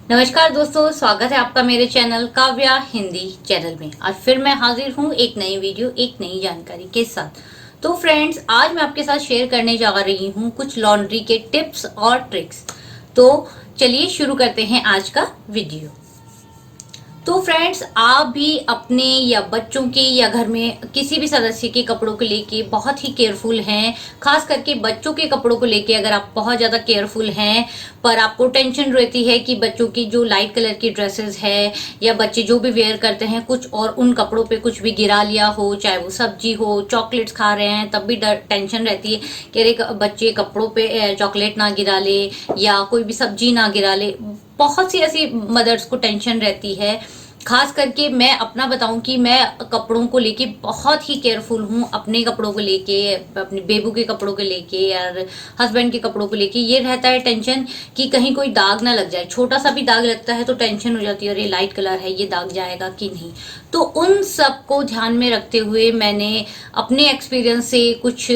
नमस्कार दोस्तों, स्वागत है आपका मेरे चैनल काव्या हिंदी चैनल में। आज फिर मैं हाजिर हूँ एक नई वीडियो, एक नई जानकारी के साथ। तो फ्रेंड्स, आज मैं आपके साथ शेयर करने जा रही हूँ कुछ लॉन्ड्री के टिप्स और ट्रिक्स। तो चलिए शुरू करते हैं आज का वीडियो। तो फ्रेंड्स, आप भी अपने या बच्चों के या घर में किसी भी सदस्य के कपड़ों को लेके बहुत ही केयरफुल हैं। खास करके बच्चों के कपड़ों को लेके अगर आप बहुत ज़्यादा केयरफुल हैं, पर आपको टेंशन रहती है कि बच्चों की जो लाइट कलर की ड्रेसेस है या बच्चे जो भी वेयर करते हैं कुछ और उन कपड़ों पे कुछ भी गिरा लिया हो, चाहे वो सब्जी हो, चॉकलेट्स खा रहे हैं, तब भी टेंशन रहती है कि अरे बच्चे कपड़ों पे चॉकलेट ना गिरा ले या कोई भी सब्जी ना गिरा ले। बहुत सी ऐसी मदर्स को टेंशन रहती है। खास करके मैं अपना बताऊं कि मैं कपड़ों को लेके बहुत ही केयरफुल हूँ। अपने कपड़ों को लेके, अपने बेबू के कपड़ों को लेके या हस्बैंड के कपड़ों को लेके ये रहता है टेंशन कि कहीं कोई दाग ना लग जाए। छोटा सा भी दाग लगता है तो टेंशन हो जाती है, अरे लाइट कलर है, ये दाग जाएगा कि नहीं। तो उन सब को ध्यान में रखते हुए मैंने अपने एक्सपीरियंस से कुछ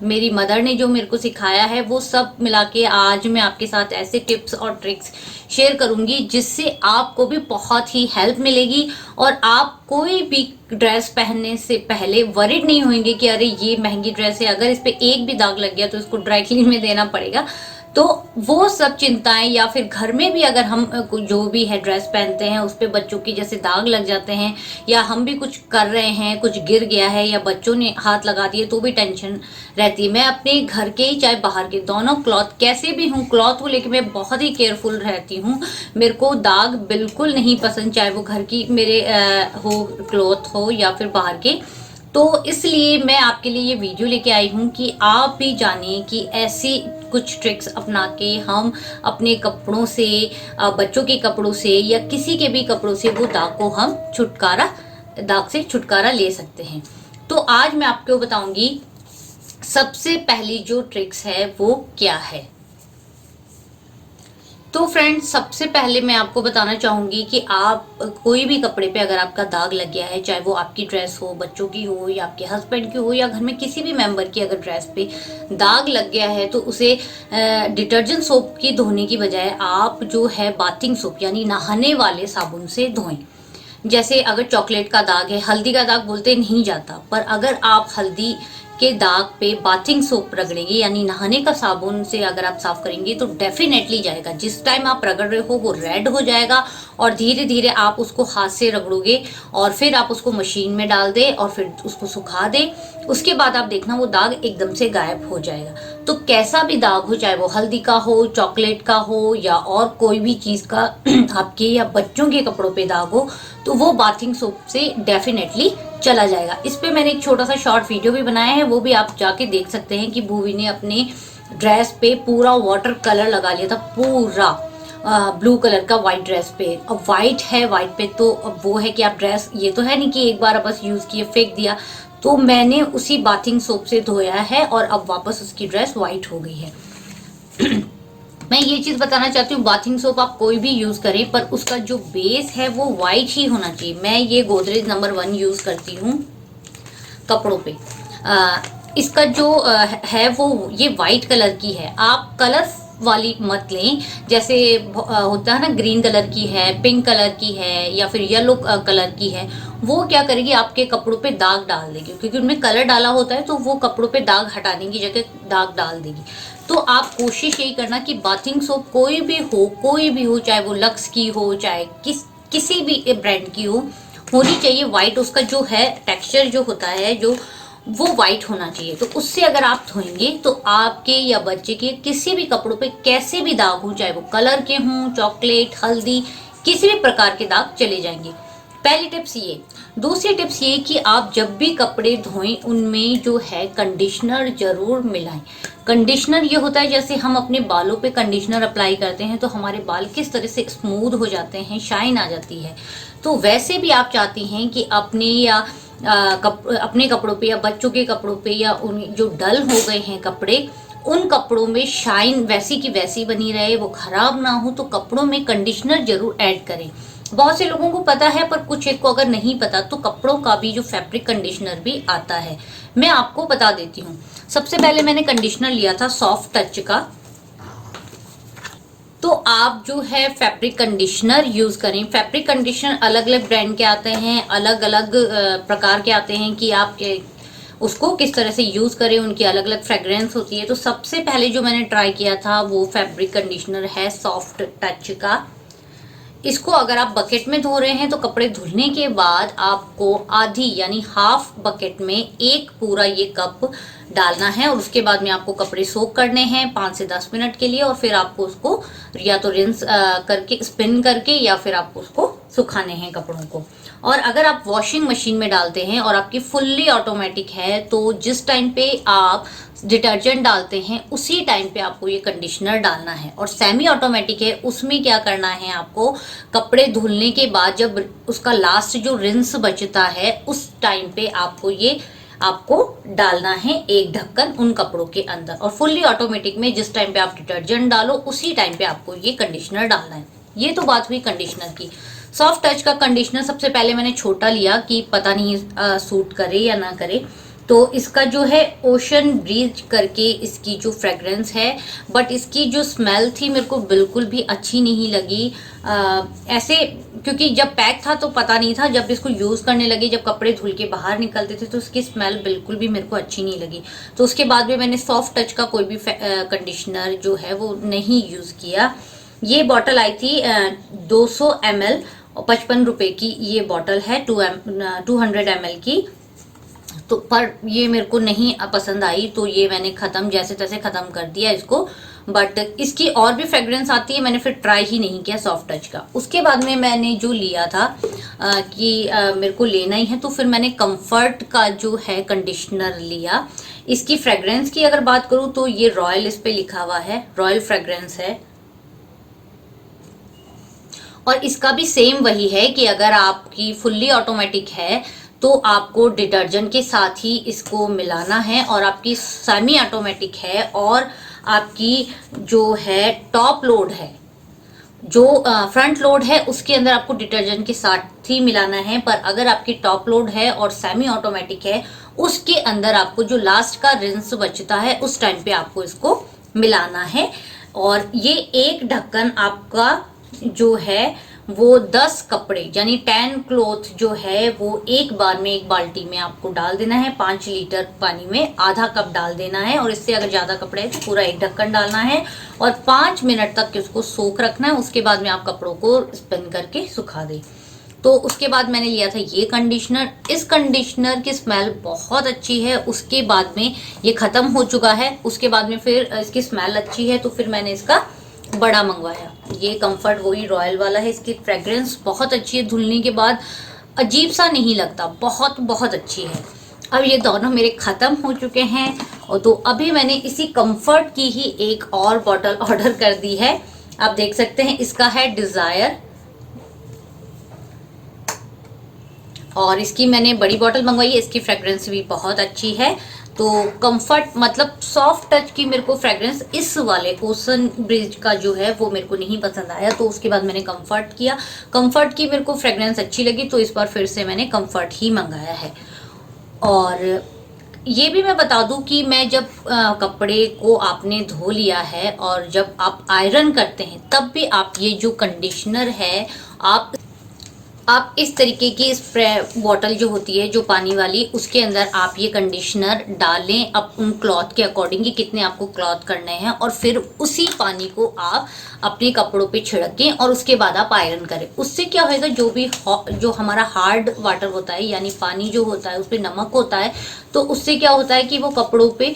मेरी मदर ने जो मेरे को सिखाया है वो सब मिला के आज मैं आपके साथ ऐसे टिप्स और ट्रिक्स शेयर करूंगी जिससे आपको भी बहुत ही हेल्प मिलेगी और आप कोई भी ड्रेस पहनने से पहले वरिड नहीं होंगे कि अरे ये महंगी ड्रेस है, अगर इस पे एक भी दाग लग गया तो इसको ड्राई क्लीन में देना पड़ेगा। तो वो सब चिंताएं, या फिर घर में भी अगर हम जो भी है ड्रेस पहनते हैं उस पे बच्चों की जैसे दाग लग जाते हैं, या हम भी कुछ कर रहे हैं, कुछ गिर गया है या बच्चों ने हाथ लगा दिए तो भी टेंशन रहती है। मैं अपने घर के ही चाहे बाहर के दोनों क्लॉथ कैसे भी हूँ, क्लॉथ को लेकर मैं बहुत ही केयरफुल रहती हूँ। मेरे को दाग बिल्कुल नहीं पसंद, चाहे वो घर की मेरे हो क्लॉथ हो या फिर बाहर के। तो इसलिए मैं आपके लिए ये वीडियो लेके आई हूँ कि आप भी जानिए कि ऐसी कुछ ट्रिक्स अपना के हम अपने कपड़ों से, बच्चों के कपड़ों से या किसी के भी कपड़ों से वो दाग से छुटकारा ले सकते हैं। तो आज मैं आपको बताऊंगी सबसे पहली जो ट्रिक्स है वो क्या है। तो फ्रेंड्स, सबसे पहले मैं आपको बताना चाहूंगी कि आप कोई भी कपड़े पे अगर आपका दाग लग गया है, चाहे वो आपकी ड्रेस हो, बच्चों की हो या आपके हस्बैंड की हो या घर में किसी भी मेंबर की अगर ड्रेस पे दाग लग गया है तो उसे डिटर्जेंट सोप की धोने की बजाय आप जो है बाथिंग सोप यानी नहाने वाले साबुन से धोएं। जैसे अगर चॉकलेट का दाग है, हल्दी का दाग बोलते नहीं जाता, पर अगर आप हल्दी के दाग पे बाथिंग सोप रगड़ेंगे यानी नहाने का साबुन से अगर आप साफ करेंगे तो डेफिनेटली जाएगा। जिस टाइम आप रगड़ रहे हो वो रेड हो जाएगा और धीरे धीरे आप उसको हाथ से रगड़ोगे और फिर आप उसको मशीन में डाल दे और फिर उसको सुखा दे। उसके बाद आप देखना वो दाग एकदम से गायब हो जाएगा। तो कैसा भी दाग हो, चाहे वो हल्दी का हो, चॉकलेट का हो या और कोई भी चीज का आपके या बच्चों के कपड़ों पे दाग हो, तो वो बाथिंग सोप से डेफिनेटली चला जाएगा। इस पे मैंने एक छोटा सा शॉर्ट वीडियो भी बनाया है, वो भी आप जाके देख सकते हैं कि भूवी ने अपने ड्रेस पे पूरा वाटर कलर लगा लिया था, पूरा ब्लू कलर का व्हाइट ड्रेस पे। अब व्हाइट है, व्हाइट पे तो अब वो है कि आप ड्रेस, ये तो है नहीं कि एक बार बस यूज किए फेंक दिया। तो मैंने उसी बाथिंग सोप से धोया है और अब वापस उसकी ड्रेस व्हाइट हो गई है। मैं ये चीज बताना चाहती हूँ, बाथिंग सोप आप कोई भी यूज करें पर उसका जो बेस है वो व्हाइट ही होना चाहिए। मैं ये गोदरेज नंबर 1 यूज करती हूँ कपड़ों पे। इसका जो है वो ये व्हाइट कलर की है। आप कलर वाली मत लें, जैसे होता है ना, ग्रीन कलर की है, पिंक कलर की है या फिर येलो कलर की है। वो क्या करेगी, आपके कपड़ों पे दाग डाल देगी, क्योंकि उनमें कलर डाला होता है तो वो कपड़ों पे दाग हटाने की जगह दाग डाल देगी। तो आप कोशिश यही करना कि बाथिंग सोप कोई भी हो, चाहे वो लक्स की हो, चाहे किसी भी ब्रांड की हो, होनी चाहिए व्हाइट। उसका जो है टेक्सचर जो होता है जो वो व्हाइट होना चाहिए। तो उससे अगर आप धोएंगे तो आपके या बच्चे के किसी भी कपड़ों पे कैसे भी दाग हो, चाहे वो कलर के हों, चॉकलेट, हल्दी, किसी भी प्रकार के दाग चले जाएंगे। पहली टिप्स ये। दूसरी टिप्स ये कि आप जब भी कपड़े धोएं उनमें जो है कंडीशनर जरूर मिलाएं। कंडीशनर ये होता है जैसे हम अपने बालों पे कंडीशनर अप्लाई करते हैं तो हमारे बाल किस तरह से स्मूथ हो जाते हैं, शाइन आ जाती है। तो वैसे भी आप चाहती हैं कि अपने कपड़ों पे या बच्चों के कपड़ों पे या उन जो डल हो गए हैं कपड़े, उन कपड़ों में शाइन वैसी की वैसी बनी रहे, वो खराब ना हो, तो कपड़ों में कंडीशनर जरूर ऐड करें। बहुत से लोगों को पता है पर कुछ एक को अगर नहीं पता तो कपड़ों का भी जो फैब्रिक कंडीशनर भी आता है, मैं आपको बता देती हूँ। सबसे पहले मैंने कंडीशनर लिया था सॉफ्ट टच का। तो आप जो है फैब्रिक कंडीशनर यूज करें। फैब्रिक कंडीशनर अलग अलग ब्रांड के आते हैं, अलग अलग प्रकार के आते हैं कि आप उसको किस तरह से यूज करें, उनकी अलग अलग फ्रेग्रेंस होती है। तो सबसे पहले जो मैंने ट्राई किया था वो फैब्रिक कंडीशनर है सॉफ्ट टच का। इसको अगर आप बकेट में धो रहे हैं तो कपड़े धुलने के बाद आपको आधी यानी हाफ बकेट में एक पूरा ये कप डालना है, और उसके बाद में आपको कपड़े सोक करने हैं 5 से 10 मिनट के लिए, और फिर आपको उसको या तो रिंस करके स्पिन करके या फिर आपको उसको सुखाने हैं कपड़ों को। और अगर आप वॉशिंग मशीन में डालते हैं और आपकी फुल्ली ऑटोमेटिक है तो जिस टाइम पे आप डिटर्जेंट डालते हैं उसी टाइम पे आपको ये कंडीशनर डालना है। और सेमी ऑटोमेटिक है, उसमें क्या करना है आपको, कपड़े धुलने के बाद जब उसका लास्ट जो रिंस बचता है उस टाइम पे आपको डालना है एक ढक्कन उन कपड़ों के अंदर। और फुल्ली ऑटोमेटिक में जिस टाइम पे आप डिटर्जेंट डालो उसी टाइम पे आपको ये कंडीशनर डालना है। ये तो बात हुई कंडीशनर की। सॉफ्ट टच का कंडीशनर सबसे पहले मैंने छोटा लिया कि पता नहीं सूट करे या ना करे। तो इसका जो है ओशन ब्रीज करके इसकी जो फ्रेग्रेंस है, बट इसकी जो स्मेल थी मेरे को बिल्कुल भी अच्छी नहीं लगी। ऐसे क्योंकि जब पैक था तो पता नहीं था, जब इसको यूज करने लगे, जब कपड़े धुल के बाहर निकलते थे तो उसकी स्मेल बिल्कुल भी मेरे को अच्छी नहीं लगी। तो उसके बाद में मैंने सॉफ्ट टच का कोई भी कंडीशनर जो है वो नहीं यूज किया। ये बॉटल आई थी 200 ml और 55 रुपए की ये बॉटल है 200 ml की। तो पर ये मेरे को नहीं पसंद आई, तो ये मैंने खत्म जैसे तैसे खत्म कर दिया इसको। बट इसकी और भी फ्रेग्रेंस आती है, मैंने फिर ट्राई ही नहीं किया सॉफ्ट टच का। उसके बाद में मैंने जो लिया था कि मेरे को लेना ही है, तो फिर मैंने कंफर्ट का जो है कंडीशनर लिया। इसकी फ्रेग्रेंस की अगर बात करूं तो ये रॉयल इस पे लिखा हुआ है, रॉयल फ्रेग्रेंस है। और इसका भी सेम वही है कि अगर आपकी फुल्ली ऑटोमेटिक है तो आपको डिटर्जेंट के साथ ही इसको मिलाना है, और आपकी सेमी ऑटोमेटिक है और आपकी जो है टॉप लोड है, जो फ्रंट लोड है उसके अंदर आपको डिटर्जेंट के साथ ही मिलाना है। पर अगर आपकी टॉप लोड है और सेमी ऑटोमेटिक है उसके अंदर आपको जो लास्ट का रिंस बचता है उस टाइम पे आपको इसको मिलाना है। और ये एक ढक्कन आपका जो है वो 10 कपड़े यानी 10 क्लोथ जो है वो एक बार में एक बाल्टी में आपको डाल देना है। 5 लीटर पानी में आधा कप डाल देना है, और इससे अगर ज्यादा कपड़े है तो पूरा एक ढक्कन डालना है और 5 मिनट तक उसको सोख रखना है। उसके बाद में आप कपड़ों को स्पिन करके सुखा दें। तो उसके बाद मैंने लिया था ये कंडीशनर। इस कंडीशनर की स्मेल बहुत अच्छी है। उसके बाद में ये खत्म हो चुका है, उसके बाद में फिर इसकी स्मेल अच्छी है तो फिर मैंने इसका बड़ा मंगवाया। ये कंफर्ट वही रॉयल वाला है। इसकी फ्रेग्रेंस बहुत अच्छी है, धुलने के बाद अजीब सा नहीं लगता, बहुत बहुत अच्छी है। अब ये दोनों मेरे खत्म हो चुके हैं, और तो अभी मैंने इसी कंफर्ट की ही एक और बॉटल ऑर्डर कर दी है। आप देख सकते हैं इसका है डिजायर, और इसकी मैंने बड़ी बॉटल मंगवाई है। इसकी फ्रेग्रेंस भी बहुत अच्छी है। तो कंफर्ट मतलब सॉफ्ट टच की मेरे को फ्रेग्रेंस इस वाले ओशन ब्रिज का जो है वो मेरे को नहीं पसंद आया, तो उसके बाद मैंने कंफर्ट किया। कंफर्ट की मेरे को फ्रेग्रेंस अच्छी लगी तो इस बार फिर से मैंने कंफर्ट ही मंगाया है। और ये भी मैं बता दूं कि मैं जब कपड़े को आपने धो लिया है और जब आप आयरन करते हैं तब भी आप ये जो कंडीशनर है आप इस तरीके की स्प्रे बॉटल जो होती है जो पानी वाली, उसके अंदर आप ये कंडीशनर डालें अब उन क्लॉथ के अकॉर्डिंग कि कितने आपको क्लॉथ करने हैं, और फिर उसी पानी को आप अपने कपड़ों पे छिड़कें और उसके बाद आप आयरन करें। उससे क्या होएगा, जो हमारा हार्ड वाटर होता है यानी पानी जो होता है उस पर नमक होता है, तो उससे क्या होता है कि वो कपड़ों पे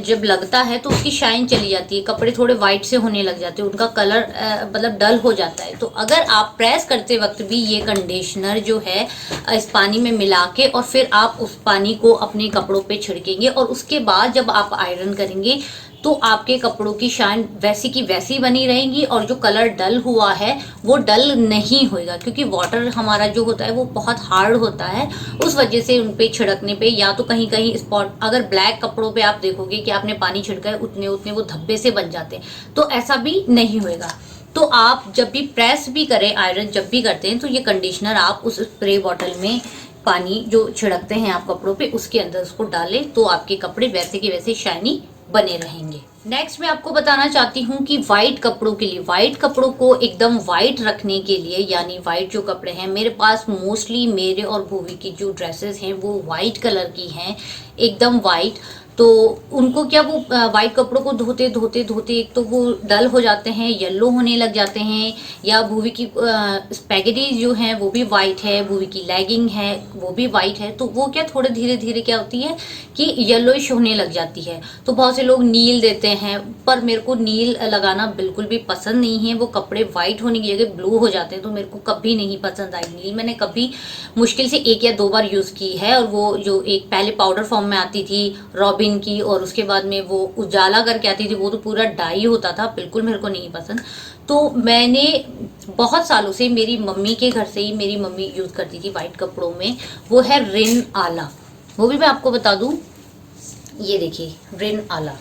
जब लगता है तो उसकी शाइन चली जाती है, कपड़े थोड़े वाइट से होने लग जाते हैं, उनका कलर मतलब डल हो जाता है। तो अगर आप प्रेस करते वक्त भी ये कंडीशनर जो है इस पानी में मिला के और फिर आप उस पानी को अपने कपड़ों पे छिड़केंगे और उसके बाद जब आप आयरन करेंगे तो आपके कपड़ों की शाइन वैसी की वैसी बनी रहेंगी, और जो कलर डल हुआ है वो डल नहीं होएगा, क्योंकि वाटर हमारा जो होता है वो बहुत हार्ड होता है। उस वजह से उन पे छिड़कने पे या तो कहीं कहीं स्पॉट, अगर ब्लैक कपड़ों पे आप देखोगे कि आपने पानी छिड़का है उतने उतने वो धब्बे से बन जाते हैं, तो ऐसा भी नहीं होएगा। तो आप जब भी प्रेस भी करें, आयरन जब भी करते हैं, तो ये कंडीशनर आप उस स्प्रे बॉटल में पानी जो छिड़कते हैं आप कपड़ों पे उसके अंदर उसको डालें, तो आपके कपड़े वैसे के वैसे शाइनी बने रहेंगे। नेक्स्ट मैं आपको बताना चाहती हूँ कि वाइट कपड़ों के लिए, वाइट कपड़ों को एकदम वाइट रखने के लिए, यानी वाइट जो कपड़े हैं, मेरे पास मोस्टली मेरे और भूवी की जो ड्रेसेस हैं वो वाइट कलर की हैं, एकदम वाइट। तो उनको क्या, वो वाइट कपड़ों को धोते धोते धोते एक तो वो डल हो जाते हैं, येलो होने लग जाते हैं, या भूवी की स्पैगेटी जो है वो भी वाइट है, भूवी की लेगिंग है वो भी वाइट है, तो वो क्या थोड़े धीरे धीरे क्या होती है कि येलोइश होने लग जाती है। तो बहुत से लोग नील देते हैं, पर मेरे को नील लगाना बिल्कुल भी पसंद नहीं है। वो कपड़े वाइट होने की जगह ब्लू हो जाते हैं, तो मेरे को कभी नहीं पसंद आई नील। मैंने कभी मुश्किल से 1 या 2 बार यूज़ की है, और वो जो एक पहले पाउडर फॉर्म में आती थी रॉबिन की, और उसके बाद में वो उजाला करके आती थी, वो तो पूरा डाई होता था, बिल्कुल मेरे को नहीं पसंद। तो मैंने बहुत सालों से, मेरी मम्मी के घर से ही मेरी मम्मी यूज़ करती थी वाइट कपड़ों में, वो है रिन आला। वो भी मैं आपको बता दूं, ये देखिए रिन आला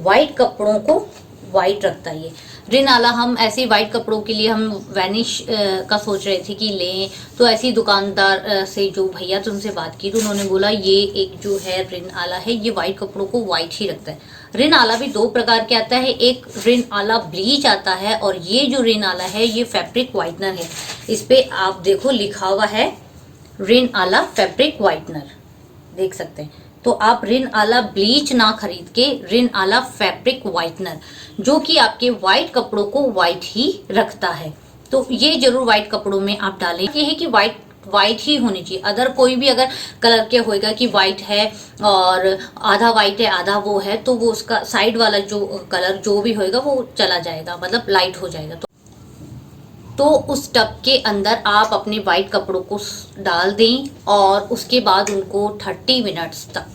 वाइट कपड़ों को वाइट रखता है। ये रिन आला हम ऐसे वाइट कपड़ों के लिए हम वैनिश का सोच रहे थे कि लें, तो ऐसी दुकानदार से जो भैया तो उनसे बात की, तो उन्होंने बोला ये एक जो है रिन आला है, ये वाइट कपड़ों को वाइट ही रखता है। रिन आला भी 2 प्रकार के आता है, एक रिन आला ब्लीच आता है, और ये जो रिन आला है ये फैब्रिक वाइटनर है। इस पे आप देखो लिखा हुआ है रिन आला फैब्रिक वाइटनर, देख सकते हैं। तो आप रिन आला ब्लीच ना खरीद के रिन आला फैब्रिक वाइटनर, जो कि आपके वाइट कपड़ों को वाइट ही रखता है, तो ये जरूर वाइट कपड़ों में आप डालें। ये है कि वाइट ही होनी चाहिए। अदर कोई भी अगर कलर के होएगा कि वाइट है और आधा वाइट है आधा वो है, तो वो उसका साइड वाला जो कलर जो भी होएगा वो चला जाएगा, मतलब लाइट हो जाएगा। तो उस टब के अंदर आप अपने वाइट कपड़ों को डाल दें, और उसके बाद उनको 30 मिनट्स तक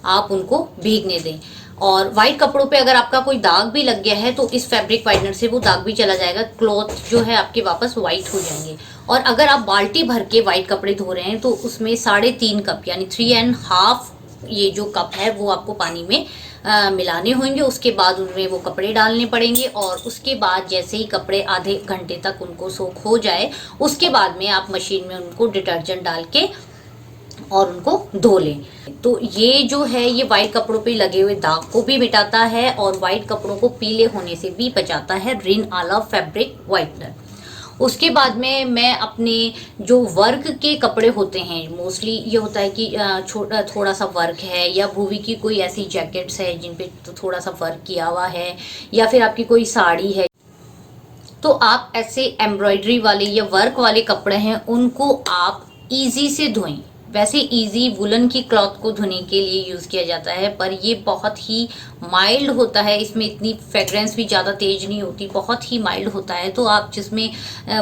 आप उनको भीगने दें। और वाइट कपड़ों पे अगर आपका कोई दाग भी लग गया है तो इस फैब्रिक वाइटनर से वो दाग भी चला जाएगा, क्लॉथ जो है आपके वापस वाइट हो जाएंगे। और अगर आप बाल्टी भर के वाइट कपड़े धो रहे हैं तो उसमें 3.5 कप यानी 3.5 ये जो कप है वो आपको पानी में मिलाने होंगे। उसके बाद उनमें वो कपड़े डालने पड़ेंगे, और उसके बाद जैसे ही कपड़े आधे घंटे तक उनको सोख हो जाए, उसके बाद में आप मशीन में उनको डिटर्जेंट डाल के और उनको धो लें। तो ये जो है ये वाइट कपड़ों पे लगे हुए दाग को भी मिटाता है, और वाइट कपड़ों को पीले होने से भी बचाता है रिन आला फैब्रिक वाइटनर। उसके बाद में मैं अपने जो वर्क के कपड़े होते हैं, मोस्टली ये होता है कि थोड़ा सा वर्क है, या भूवी की कोई ऐसी जैकेट्स है जिन पे तो थोड़ा सा वर्क किया हुआ है, या फिर आपकी कोई साड़ी है, तो आप ऐसे एम्ब्रॉयडरी वाले या वर्क वाले कपड़े हैं उनको आप इजी से धोएं। वैसे इजी वुलन की क्लॉथ को धोने के लिए यूज़ किया जाता है, पर ये बहुत ही माइल्ड होता है, इसमें इतनी फ्रेग्रेंस भी ज़्यादा तेज नहीं होती, बहुत ही माइल्ड होता है। तो आप जिसमें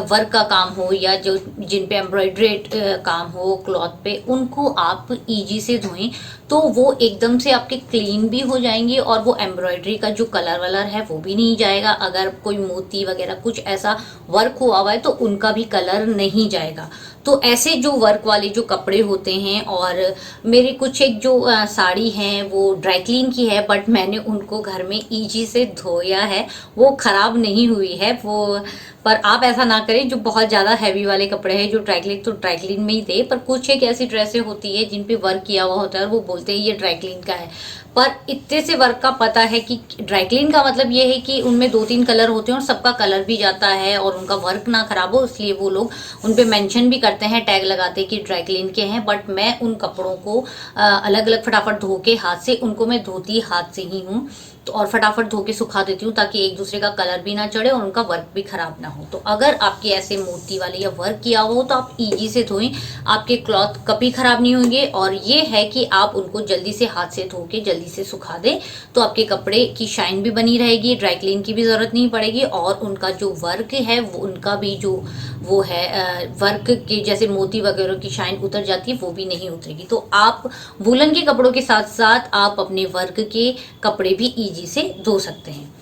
वर्क का काम हो या जो जिन पे एम्ब्रॉयड्रेड काम हो क्लॉथ पे, उनको आप इजी से धोएं, तो वो एकदम से आपके क्लीन भी हो जाएंगे, और वो एम्ब्रॉयडरी का जो कलर वलर है वो भी नहीं जाएगा। अगर कोई मोती वगैरह कुछ ऐसा वर्क हुआ है तो उनका भी कलर नहीं जाएगा। तो ऐसे जो वर्क वाले जो कपड़े होते हैं, और मेरे कुछ एक जो साड़ी हैं वो ड्राई क्लीन की है, बट मैंने उनको घर में इजी से धोया है, वो ख़राब नहीं हुई है वो। पर आप ऐसा ना करें, जो बहुत ज़्यादा हैवी वाले कपड़े हैं जो ड्राई क्लीन तो ड्राई क्लीन में ही दे, पर कुछ एक ऐसी ड्रेसें होती है जिन पे वर्क किया हुआ होता है और वो बोलते हैं ये ड्राई क्लीन का है, पर इतने से वर्क का पता है कि ड्राई क्लीन का मतलब ये है कि उनमें 2-3 कलर होते हैं और सबका कलर भी जाता है और उनका वर्क ना खराब हो, इसलिए वो लोग उन पे मेंशन भी करते हैं, टैग लगाते हैं कि ड्राई क्लीन के हैं। बट मैं उन कपड़ों को अलग अलग फटाफट धो के हाथ से, उनको मैं धोती हाथ से ही हूँ, तो और फटाफट धो के सुखा देती हूँ ताकि एक दूसरे का कलर भी ना चढ़े और उनका वर्क भी खराब ना हो। तो अगर आपके ऐसे मोती वाले या वर्क किया हो तो आप इजी से धोएं, आपके क्लॉथ कभी खराब नहीं होंगे। और ये है कि आप उनको जल्दी से हाथ से धो के जल्दी से सुखा दें, तो आपके कपड़े की शाइन भी बनी रहेगी, ड्राई क्लीन की भी ज़रूरत नहीं पड़ेगी, और उनका जो वर्क है वो उनका भी जो वो है वर्क के जैसे मोती वगैरह की शाइन उतर जाती है वो भी नहीं उतरेगी। तो आप वुलन के कपड़ों के साथ साथ आप अपने वर्क के कपड़े भी इजी से धो सकते हैं।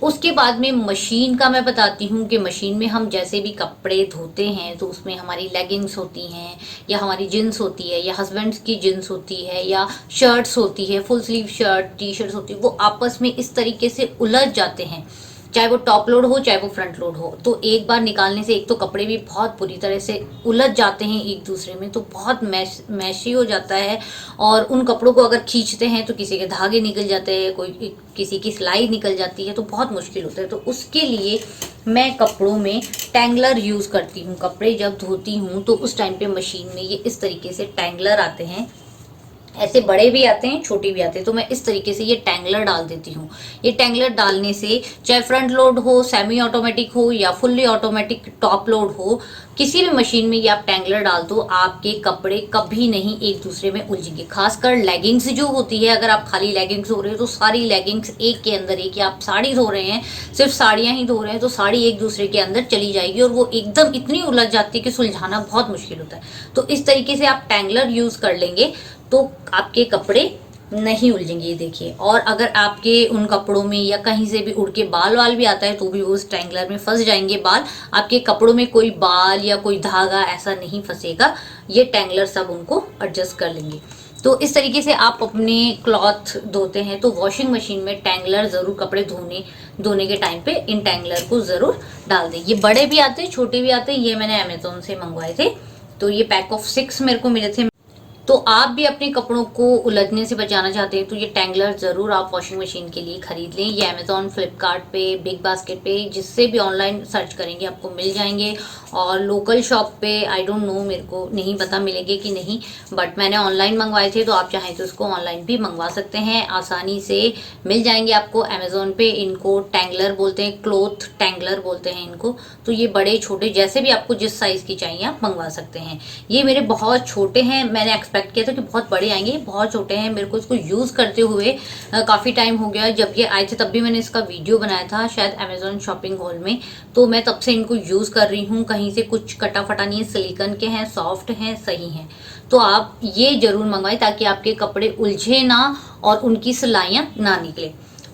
उसके बाद में मशीन का मैं बताती हूँ कि मशीन में हम जैसे भी कपड़े धोते हैं तो उसमें हमारी लेगिंग्स होती हैं, या हमारी जींस होती है, या हस्बैंड्स की जींस होती है, या शर्ट्स होती है, full sleeve shirt T shirts होती है, वो आपस में इस तरीके से उलझ जाते हैं चाहे वो टॉप लोड हो चाहे वो फ्रंट लोड हो। तो एक बार निकालने से एक तो कपड़े भी बहुत बुरी तरह से उलझ जाते हैं एक दूसरे में, तो बहुत मैशी हो जाता है। और उन कपड़ों को अगर खींचते हैं तो किसी के धागे निकल जाते हैं, कोई किसी की सिलाई निकल जाती है, तो बहुत मुश्किल होता है। तो उसके लिए मैं कपड़ों में टैंगलर यूज़ करती हूँ। कपड़े जब धोती हूँ तो उस टाइम पे मशीन में ये इस तरीके से टैंगलर आते हैं, ऐसे बड़े भी आते हैं छोटे भी आते हैं। तो मैं इस तरीके से ये टैंगलर डाल देती हूँ। ये टैंगलर डालने से चाहे फ्रंट लोड हो, सेमी ऑटोमेटिक हो या फुल्ली ऑटोमेटिक टॉप लोड हो, किसी भी मशीन में ये आप टैंगलर डाल दो, आपके कपड़े कभी नहीं एक दूसरे में उलझेंगे। खासकर लेगिंग्स जो होती है, अगर आप खाली लेगिंग्स धो रहे हो तो सारी लेगिंग्स एक के अंदर एक, या आप साड़ी धो रहे हैं सिर्फ साड़ियाँ ही धो रहे हैं तो साड़ी एक दूसरे के अंदर चली जाएगी और वो एकदम इतनी उलझ जाती है कि सुलझाना बहुत मुश्किल होता है। तो इस तरीके से आप टैंगलर यूज़ कर लेंगे तो आपके कपड़े नहीं उलझेंगे, ये देखिए। और अगर आपके उन कपड़ों में या कहीं से भी उड़ के बाल वाल भी आता है तो भी वो उस टैंगलर में फंस जाएंगे बाल। आपके कपड़ों में कोई बाल या कोई धागा ऐसा नहीं फंसेगा, ये टैंगलर सब उनको एडजस्ट कर लेंगे। तो इस तरीके से आप अपने क्लॉथ धोते हैं तो वॉशिंग मशीन में टैंगलर ज़रूर, कपड़े धोने के टाइम पे इन टैंगलर को ज़रूर डाल दें। ये बड़े भी आते हैं छोटे भी आते हैं, ये मैंने अमेजोन से मंगवाए थे। तो ये पैक ऑफ 6 मेरे को मिले थे। तो आप भी अपने कपड़ों को उलझने से बचाना चाहते हैं तो ये टैंगलर ज़रूर आप वॉशिंग मशीन के लिए खरीद लें। ये अमेजोन, फ्लिपकार्ट पे, बिग बास्केट पे, जिससे भी ऑनलाइन सर्च करेंगे आपको मिल जाएंगे। और लोकल शॉप पे आई डोंट नो, मेरे को नहीं पता मिलेंगे कि नहीं, बट मैंने ऑनलाइन मंगवाए थे। तो आप चाहें तो उसको ऑनलाइन भी मंगवा सकते हैं, आसानी से मिल जाएंगे आपको अमेजोन पे। इनको टैंगलर बोलते हैं, क्लोथ टैंगलर बोलते हैं इनको। तो ये बड़े छोटे जैसे भी आपको जिस साइज़ की चाहिए आप मंगवा सकते हैं। ये मेरे बहुत छोटे हैं, मैंने एक्सपेक्ट किया था कि बहुत बड़े आएंगे, बहुत छोटे हैं। मेरे को इसको यूज़ करते हुए काफ़ी टाइम हो गया। जब ये आए थे तब भी मैंने इसका वीडियो बनाया था शायद अमेजोन शॉपिंग हॉल में। तो मैं तब से इनको यूज़ कर रही हूँ, कहीं से कुछ कटा फटा नहीं है, सिलिकॉन के हैं, सॉफ्ट हैं, सही हैं। तो आप ये ज़रूर मंगवाएं ताकि आपके कपड़े उलझे ना और उनकी सिलाइयाँ ना निकले।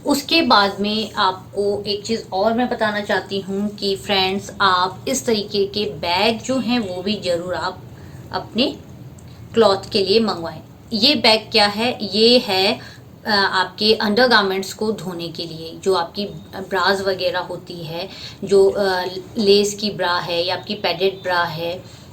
उसके बाद में आपको एक चीज़ और मैं बताना चाहती हूँ कि फ्रेंड्स, आप इस तरीके के बैग जो हैं वो भी ज़रूर आप अपने क्लॉथ के लिए मंगवाएं। ये बैग क्या है? ये है आपके अंडरगारमेंट्स को धोने के लिए। जो आपकी ब्राज वगैरह होती है, जो लेस की ब्रा है या आपकी पैडेड ब्रा है,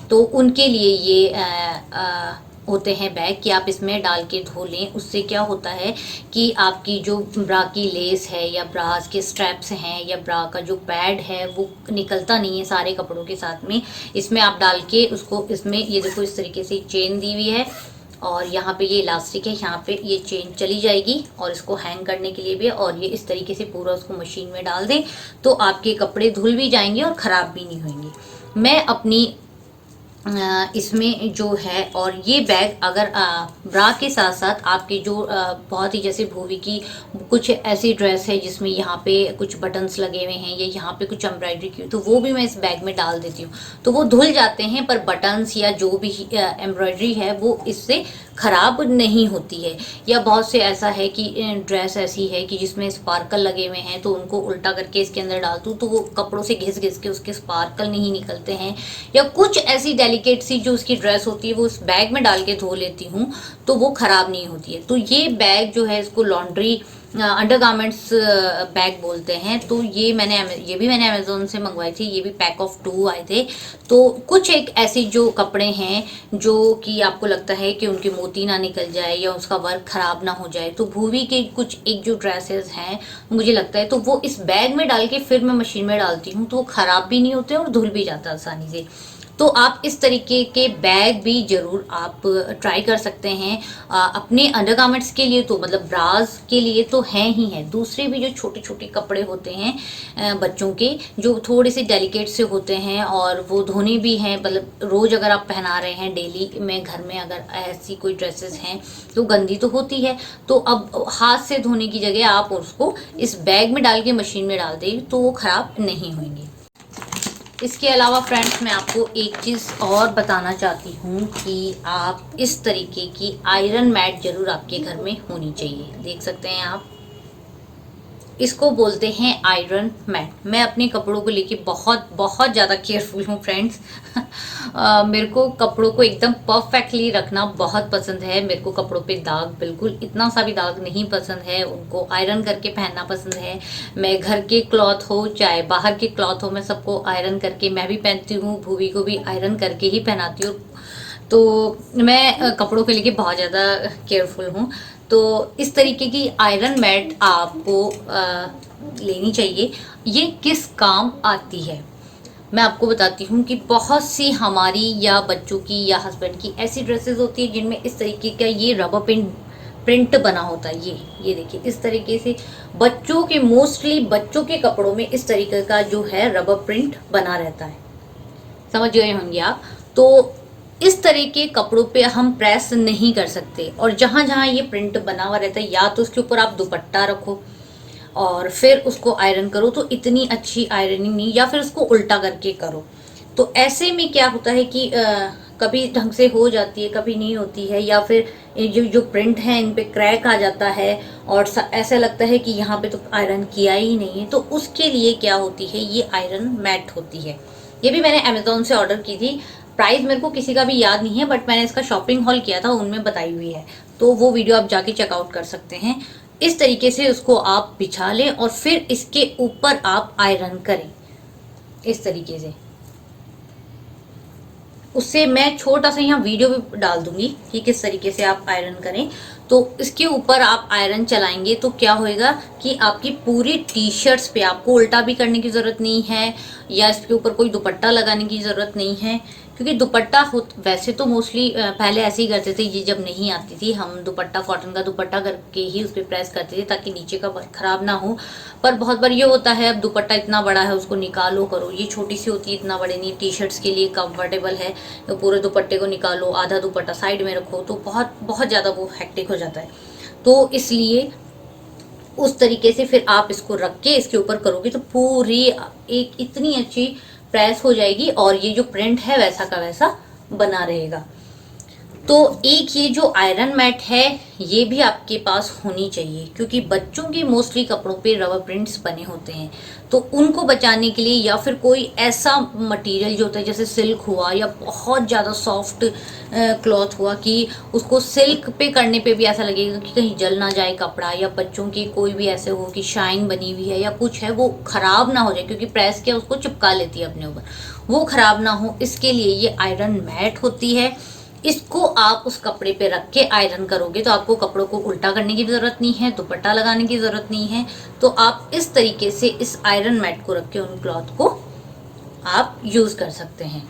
तो उनके लिए ये होते हैं बैग कि आप इसमें डाल के धो लें। उससे क्या होता है कि आपकी जो ब्रा की लेस है या ब्रास के स्ट्रैप्स हैं या ब्रा का जो पैड है वो निकलता नहीं है सारे कपड़ों के साथ में। इसमें आप डाल के उसको, इसमें ये देखो इस तरीके से चेन दी हुई है और यहाँ पे ये इलास्टिक है, यहाँ पे ये चेन चली जाएगी और इसको हैंग करने के लिए भी है। और ये इस तरीके से पूरा उसको मशीन में डाल दें तो आपके कपड़े धुल भी जाएंगे और ख़राब भी नहीं होंगे। मैं अपनी इसमें जो है, और ये बैग अगर ब्रा के साथ साथ आपके जो बहुत ही, जैसे भूवी की कुछ ऐसी ड्रेस है जिसमें यहाँ पे कुछ बटन्स लगे हुए हैं या यहाँ पे कुछ एम्ब्रॉयडरी की, तो वो भी मैं इस बैग में डाल देती हूँ। तो वो धुल जाते हैं पर बटन्स या जो भी एम्ब्रॉयडरी है वो इससे ख़राब नहीं होती है। या बहुत से ऐसा है कि ड्रेस ऐसी है कि जिसमें स्पार्कल लगे हुए हैं तो उनको उल्टा करके इसके अंदर डाल दूँ तो वो कपड़ों से घिस घिस के उसके स्पार्कल नहीं निकलते हैं। या कुछ ऐसी डेलिकेट सी जो उसकी ड्रेस होती है वो उस बैग में डाल के धो लेती हूँ तो वो ख़राब नहीं होती है। तो ये बैग जो है इसको लॉन्ड्री अंडरगारमेंट्स बैग बोलते हैं। तो ये भी मैंने अमेजोन से मंगवाई थी। ये भी पैक ऑफ 2 आए थे। तो कुछ एक ऐसे जो कपड़े हैं जो कि आपको लगता है कि उनके मोती ना निकल जाए या उसका वर्क ख़राब ना हो जाए, तो भूवी के कुछ एक जो ड्रेसेस हैं मुझे लगता है तो वो इस बैग में डाल के फिर मैं मशीन में डालती हूँ तो वो ख़राब भी नहीं होते और धुल भी जाता आसानी से। तो आप इस तरीके के बैग भी ज़रूर आप ट्राई कर सकते हैं अपने अंडरगारमेंट्स के लिए। तो मतलब ब्राज के लिए तो हैं ही हैं, दूसरे भी जो छोटे छोटे कपड़े होते हैं बच्चों के जो थोड़े से डेलिकेट से होते हैं और वो धोने भी हैं, मतलब रोज़ अगर आप पहना रहे हैं डेली में घर में, अगर ऐसी कोई ड्रेसेस हैं तो गंदी तो होती है। तो अब हाथ से धोने की जगह आप उसको इस बैग में डाल के मशीन में डाल दें तो वो ख़राब नहीं होंगे। इसके अलावा फ्रेंड्स, मैं आपको एक चीज़ और बताना चाहती हूँ कि आप इस तरीके की आयरन मैट ज़रूर आपके घर में होनी चाहिए। देख सकते हैं आप, इसको बोलते हैं आयरन मैट। मैं अपने कपड़ों को लेके बहुत बहुत ज़्यादा केयरफुल हूँ फ्रेंड्स। मेरे को कपड़ों को एकदम परफेक्टली रखना बहुत पसंद है। मेरे को कपड़ों पे दाग, बिल्कुल इतना सा भी दाग नहीं पसंद है। उनको आयरन करके पहनना पसंद है। मैं घर के क्लॉथ हो चाहे बाहर के क्लॉथ हो, मैं सबको आयरन करके मैं भी पहनती हूँ। भूवी को भी आयरन करके ही पहनाती हूँ। तो मैं कपड़ों को लेके बहुत ज़्यादा केयरफुल हूँ। तो इस तरीके की आयरन मैट आपको लेनी चाहिए। ये किस काम आती है मैं आपको बताती हूँ कि बहुत सी हमारी या बच्चों की या हस्बैंड की ऐसी ड्रेसेस होती है जिनमें इस तरीके का ये रबर प्रिंट बना होता है। ये देखिए इस तरीके से बच्चों के, मोस्टली बच्चों के कपड़ों में इस तरीके का जो है रबर प्रिंट बना रहता है। समझ गए होंगे आप। तो इस तरह के कपड़ों पे हम प्रेस नहीं कर सकते। और जहां जहां ये प्रिंट बना हुआ रहता है, या तो उसके ऊपर आप दुपट्टा रखो और फिर उसको आयरन करो, तो इतनी अच्छी आयरनिंग नहीं, या फिर उसको उल्टा करके करो। तो ऐसे में क्या होता है कि कभी ढंग से हो जाती है, कभी नहीं होती है, या फिर जो प्रिंट है इन पे क्रैक आ जाता है और ऐसा लगता है कि यहाँ पे तो आयरन किया ही नहीं है। तो उसके लिए क्या होती है, ये आयरन मैट होती है। ये भी मैंने अमेजोन से ऑर्डर की थी। प्राइस मेरे को किसी का भी याद नहीं है, बट मैंने इसका शॉपिंग हॉल किया था, उनमें बताई हुई है। तो वो वीडियो आप जाके चेकआउट कर सकते हैं। इस तरीके से उसको आप बिछा लें और फिर इसके ऊपर आप आयरन करें इस तरीके से। उससे मैं छोटा सा यहाँ वीडियो भी डाल दूंगी कि किस तरीके से आप आयरन करें। तो इसके ऊपर आप आयरन चलाएंगे तो क्या होएगा कि आपकी पूरी टी शर्ट्स पे आपको उल्टा भी करने की ज़रूरत नहीं है, या इसके ऊपर कोई दुपट्टा लगाने की ज़रूरत नहीं है। क्योंकि दुपट्टा वैसे तो मोस्टली पहले ऐसे ही करते थे, ये जब नहीं आती थी, हम दुपट्टा कॉटन का दुपट्टा करके ही उस पर प्रेस करते थे ताकि नीचे का खराब ना हो। पर बहुत बार ये होता है, अब दुपट्टा इतना बड़ा है उसको निकालो करो, ये छोटी सी होती है, इतना बड़े नहीं, टी शर्ट्स के लिए कंफर्टेबल है, तो पूरे दुपट्टे को निकालो, आधा दुपट्टा साइड में रखो, तो बहुत बहुत ज़्यादा वो हेक्टिक हो जाता है। तो इसलिए उस तरीके से फिर आप इसको रख के इसके ऊपर करोगे तो पूरी एक इतनी अच्छी प्रेस हो जाएगी और ये जो प्रिंट है वैसा का वैसा बना रहेगा। तो एक ये जो आयरन मैट है ये भी आपके पास होनी चाहिए, क्योंकि बच्चों के मोस्टली कपड़ों पे रबर प्रिंट्स बने होते हैं। तो उनको बचाने के लिए, या फिर कोई ऐसा मटेरियल जो होता है जैसे सिल्क हुआ या बहुत ज़्यादा सॉफ्ट क्लॉथ हुआ कि उसको सिल्क पे करने पे भी ऐसा लगेगा कि कहीं जल ना जाए कपड़ा, या बच्चों की कोई भी ऐसे हो कि शाइन बनी हुई है या कुछ है वो ख़राब ना हो जाए, क्योंकि प्रेस किया उसको चिपका लेती है अपने ऊपर, वो ख़राब ना हो, इसके लिए ये आयरन मैट होती है। इसको आप उस कपड़े पे रख के आयरन करोगे तो आपको कपड़ों को उल्टा करने की भी ज़रूरत नहीं है, दुपट्टा लगाने की ज़रूरत नहीं है। तो आप इस तरीके से इस आयरन मैट को रख के उन क्लॉथ को आप यूज़ कर सकते हैं।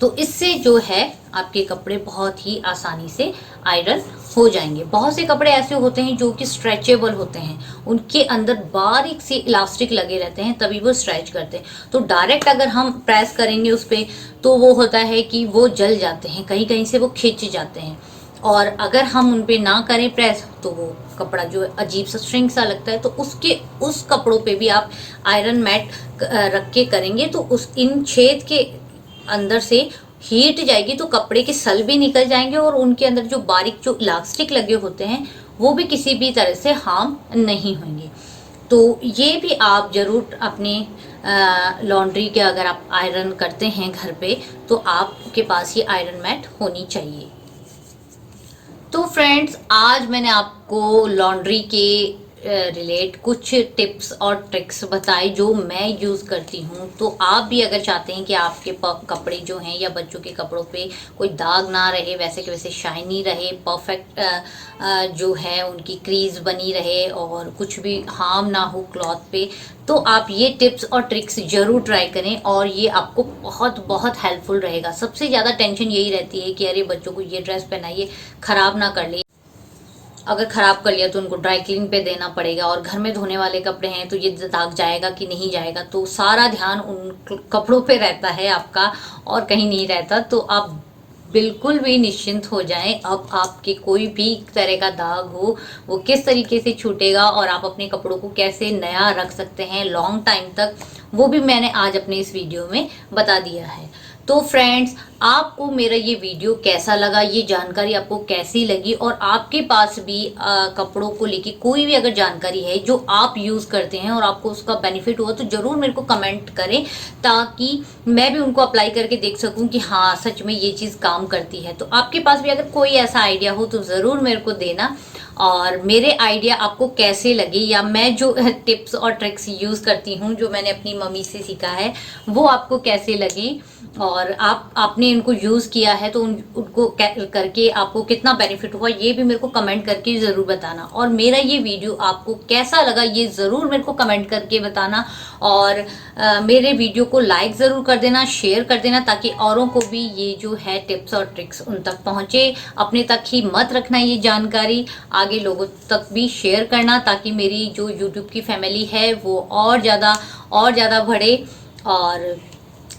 तो इससे जो है आपके कपड़े बहुत ही आसानी से आयरन हो जाएंगे। बहुत से कपड़े ऐसे होते हैं जो कि स्ट्रेचेबल होते हैं, उनके अंदर बारीक से इलास्टिक लगे रहते हैं तभी वो स्ट्रेच करते हैं। तो डायरेक्ट अगर हम प्रेस करेंगे उस पर तो वो होता है कि वो जल जाते हैं, कहीं कहीं से वो खिंच जाते हैं। और अगर हम उन पे ना करें प्रेस तो वो कपड़ा जो अजीब सा श्रिंक सा लगता है। तो उस कपड़ों पे भी आप आयरन मैट रख के करेंगे तो उस इन छेद के अंदर से हीट जाएगी तो कपड़े के सल भी निकल जाएंगे और उनके अंदर जो बारीक जो इलास्टिक लगे होते हैं वो भी किसी भी तरह से हार्म नहीं होंगे। तो ये भी आप जरूर अपने लॉन्ड्री के अगर आप आयरन करते हैं घर पे तो आपके पास ये आयरन मैट होनी चाहिए। तो फ्रेंड्स आज मैंने आपको लॉन्ड्री के रिलेट कुछ टिप्स और ट्रिक्स बताए जो मैं यूज़ करती हूँ। तो आप भी अगर चाहते हैं कि आपके कपड़े जो हैं या बच्चों के कपड़ों पे कोई दाग ना रहे, वैसे के वैसे शाइनी रहे, परफेक्ट जो है उनकी क्रीज बनी रहे और कुछ भी हार्म ना हो क्लॉथ पे, तो आप ये टिप्स और ट्रिक्स जरूर ट्राई करें और ये आपको बहुत बहुत हेल्पफुल रहेगा। सबसे ज़्यादा टेंशन यही रहती है कि अरे बच्चों को ये ड्रेस पहनाइए, ख़राब ना कर ले, अगर ख़राब कर लिया तो उनको ड्राई क्लीन पे देना पड़ेगा, और घर में धोने वाले कपड़े हैं तो ये दाग जाएगा कि नहीं जाएगा। तो सारा ध्यान उन कपड़ों पे रहता है आपका और कहीं नहीं रहता। तो आप बिल्कुल भी निश्चिंत हो जाएं। अब आपके कोई भी तरह का दाग हो वो किस तरीके से छूटेगा और आप अपने कपड़ों को कैसे नया रख सकते हैं लॉन्ग टाइम तक, वो भी मैंने आज अपने इस वीडियो में बता दिया है। तो फ्रेंड्स, आपको मेरा ये वीडियो कैसा लगा, ये जानकारी आपको कैसी लगी, और आपके पास भी कपड़ों को लेके कोई भी अगर जानकारी है जो आप यूज करते हैं और आपको उसका बेनिफिट हुआ, तो जरूर मेरे को कमेंट करें, ताकि मैं भी उनको अप्लाई करके देख सकूं कि हाँ सच में ये चीज काम करती है। तो आपके पास भी अगर कोई ऐसा आइडिया हो तो जरूर मेरे को देना, और मेरे आइडिया आपको कैसे लगे, या मैं जो टिप्स और ट्रिक्स यूज करती हूँ जो मैंने अपनी मम्मी से सीखा है वो आपको कैसे लगे, और आपने इनको यूज किया है तो उनको करके आपको कितना बेनिफिट हुआ, ये भी मेरे को कमेंट करके जरूर बताना। और मेरा ये वीडियो आपको कैसा लगा ये जरूर मेरे को कमेंट करके बताना, और मेरे वीडियो को लाइक जरूर कर देना, शेयर कर देना, ताकि औरों को भी ये जो है टिप्स और ट्रिक्स उन तक पहुंचे। अपने तक ही मत रखना ये जानकारी, आगे लोगों तक भी शेयर करना, ताकि मेरी जो यूट्यूब की फैमिली है वो और ज़्यादा बढ़े। और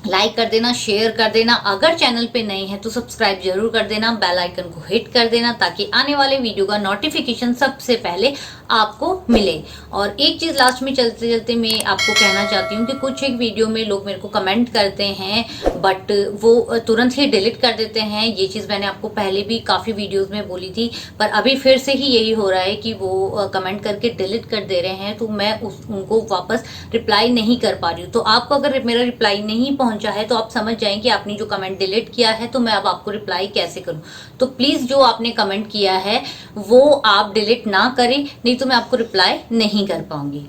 लाइक कर देना, शेयर कर देना, अगर चैनल पे नए हैं तो सब्सक्राइब जरूर कर देना, बेल आइकन को हिट कर देना, ताकि आने वाले वीडियो का नोटिफिकेशन सबसे पहले आपको मिले। और एक चीज लास्ट में चलते चलते मैं आपको कहना चाहती हूँ कि कुछ एक वीडियो में लोग मेरे को कमेंट करते हैं बट वो तुरंत ही डिलीट कर देते हैं। ये चीज मैंने आपको पहले भी काफी वीडियोज में बोली थी, पर अभी फिर से ही यही हो रहा है कि वो कमेंट करके डिलीट कर दे रहे हैं, तो मैं उनको वापस रिप्लाई नहीं कर पा रही हूँ। तो आपको अगर मेरा रिप्लाई नहीं पहुंचा है तो आप समझ जाएं कि आपने जो कमेंट डिलीट किया है, तो मैं अब आपको रिप्लाई कैसे करूं। तो प्लीज जो आपने कमेंट किया है वो आप डिलीट ना करें, नहीं तो मैं आपको रिप्लाई नहीं कर पाऊंगी।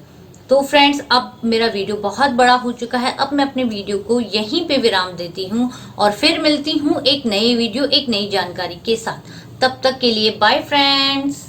तो फ्रेंड्स, अब मेरा वीडियो बहुत बड़ा हो चुका है, अब मैं अपने वीडियो को यहीं पे विराम देती हूँ, और फिर मिलती हूँ एक नई वीडियो एक नई जानकारी के साथ। तब तक के लिए बाय फ्रेंड्स।